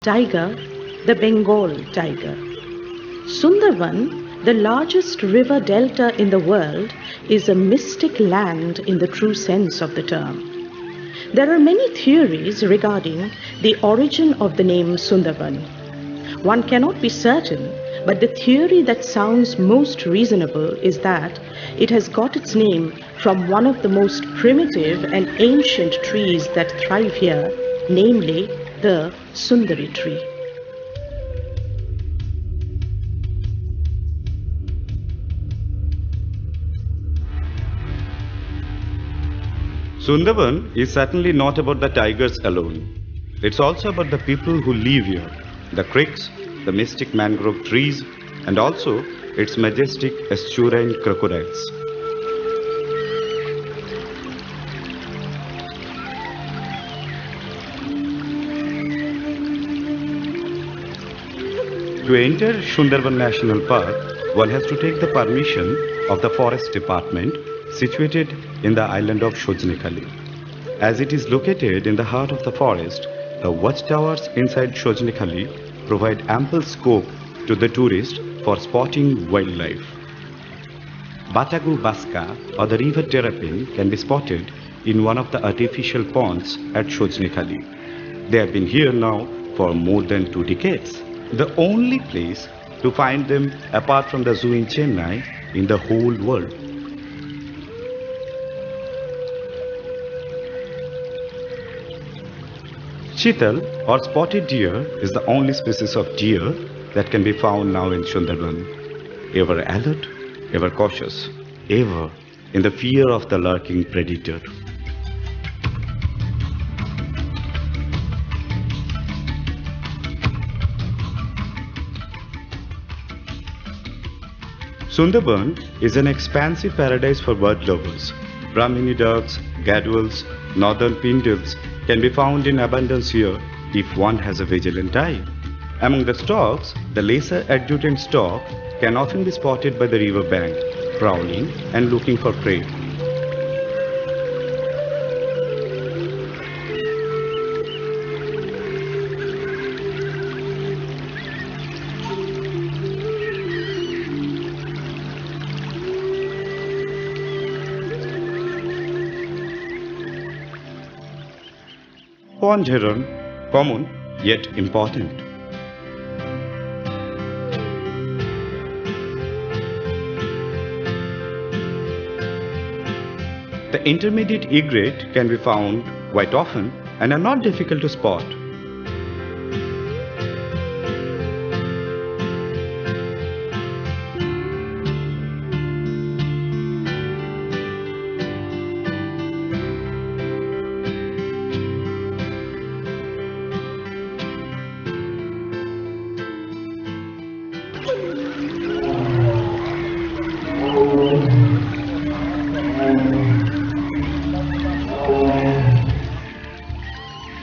Tiger, the Bengal tiger. Sundarban, the largest river delta in the world, is a mystic land in the true sense of the term. There are many theories regarding the origin of the name Sundarban. One cannot be certain, but the theory that sounds most reasonable is that it has got its name from one of the most primitive and ancient trees that thrive here, namely the Sundari tree. Sundarban is certainly not about the tigers alone. It's also about the people who live here, the creeks, the mystic mangrove trees, and also its majestic estuarine crocodiles. To enter Sundarban National Park, one has to take the permission of the Forest Department situated in the island of Shojnekhali. As it is located in the heart of the forest, the watchtowers inside Shojnekhali provide ample scope to the tourist for spotting wildlife. Batagu Baska or the river terrapin can be spotted in one of the artificial ponds at Shojnekhali. They have been here now for more than 2 decades. The only place to find them apart from the zoo in Chennai in the whole world. Chital or spotted deer is the only species of deer that can be found now in Sundarban. Ever alert, ever cautious, ever in the fear of the lurking predator. Sundarban is an expansive paradise for bird lovers. Brahmini ducks, gadwals, northern pindals can be found in abundance here if one has a vigilant eye. Among the storks, the lesser adjutant stork can often be spotted by the river bank, prowling and looking for prey. Pond heron, common yet important. The intermediate egret can be found quite often and are not difficult to spot.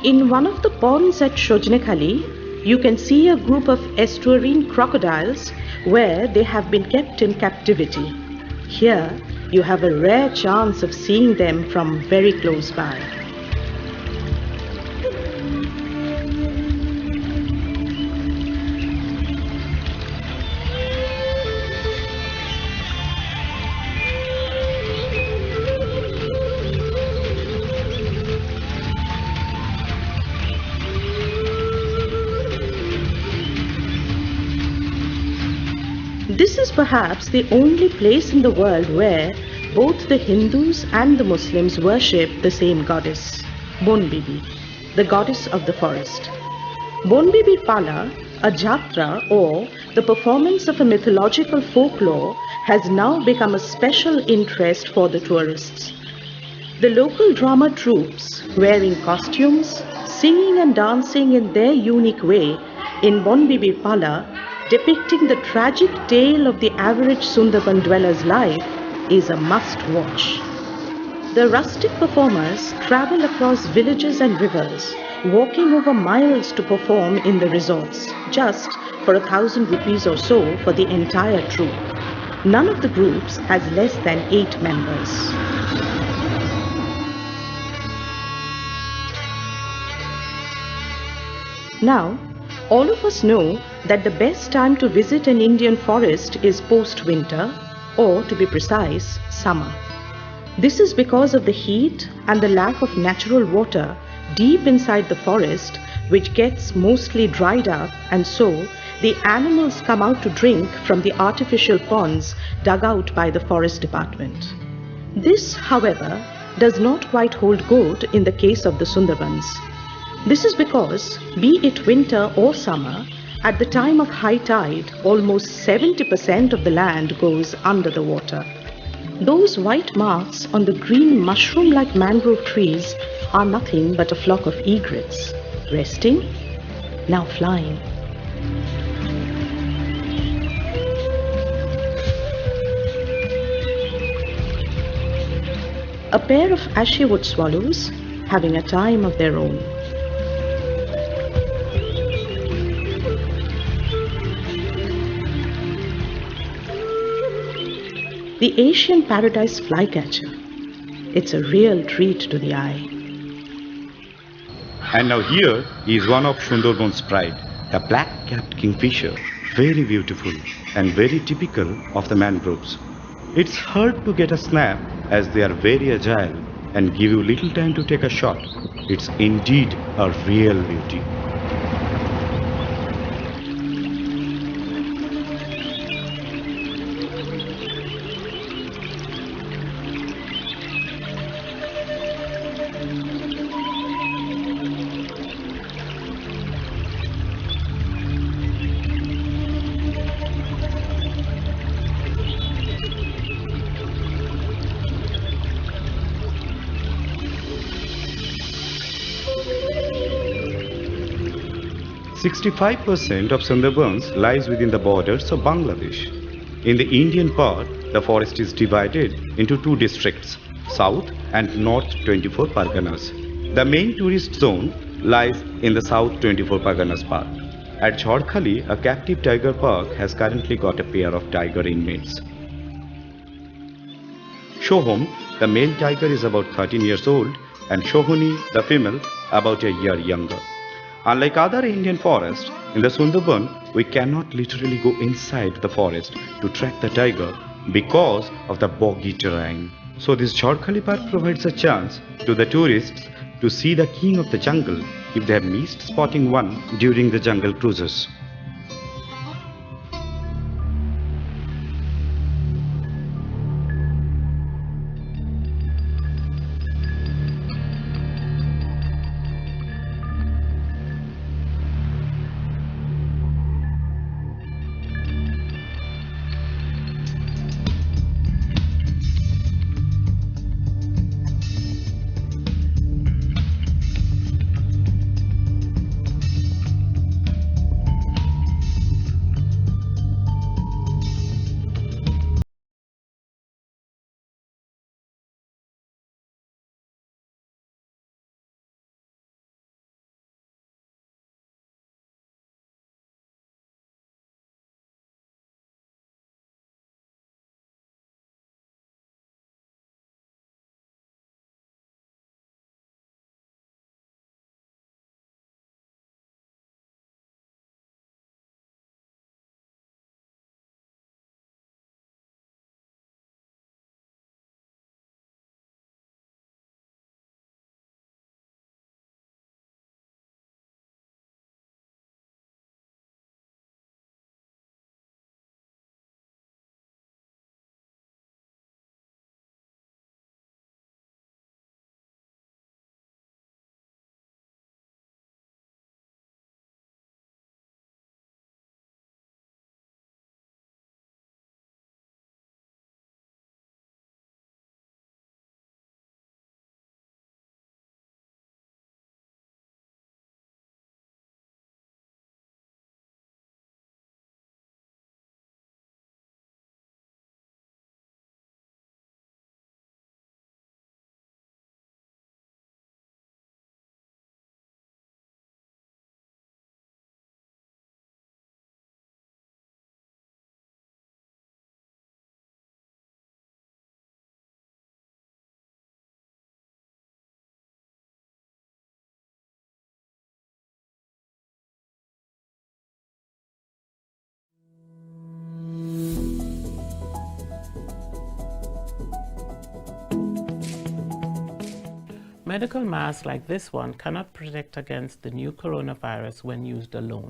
In one of the ponds at Shojnekhali, you can see a group of estuarine crocodiles where they have been kept in captivity. Here, you have a rare chance of seeing them from very close by. This is perhaps the only place in the world where both the Hindus and the Muslims worship the same goddess, Bonbibi, the goddess of the forest. Bonbibi Pala, a jatra or the performance of a mythological folklore, has now become a special interest for the tourists. The local drama troupes, wearing costumes, singing and dancing in their unique way in Bonbibi Pala, depicting the tragic tale of the average Sundarban dweller's life, is a must-watch. The rustic performers travel across villages and rivers, walking over miles to perform in the resorts, just for 1,000 rupees or so for the entire troupe. None of the groups has less than 8 members. Now, All of us know that the best time to visit an Indian forest is post-winter, or to be precise, summer. This is because of the heat and the lack of natural water deep inside the forest, which gets mostly dried up, and so the animals come out to drink from the artificial ponds dug out by the forest department. This, however, does not quite hold good in the case of the Sundarbans. This is because, be it winter or summer, at the time of high tide, almost 70% of the land goes under the water. Those white marks on the green mushroom-like mangrove trees are nothing but a flock of egrets, resting, now flying. A pair of ashy-wood swallows having a time of their own. The Asian paradise flycatcher. It's a real treat to the eye. And now here is one of Sundarban's pride, the black-capped kingfisher, very beautiful and very typical of the mangroves. It's hard to get a snap as they are very agile and give you little time to take a shot. It's indeed a real beauty. "65% of Sundarbans lies within the borders of Bangladesh. In the Indian part, the forest is divided into two districts, South and North 24 Parganas. The main tourist zone lies in the South 24 Parganas Park. At Jharkhali, a captive tiger park has currently got a pair of tiger inmates. Shohom, the male tiger, is about 13 years old, and Shohoni, the female, about a year younger. Unlike other Indian forests, in the Sundarban, we cannot literally go inside the forest to track the tiger because of the boggy terrain. So this Jharkhali Park provides a chance to the tourists to see the king of the jungle if they have missed spotting one during the jungle cruises. Medical masks like this one cannot protect against the new coronavirus when used alone.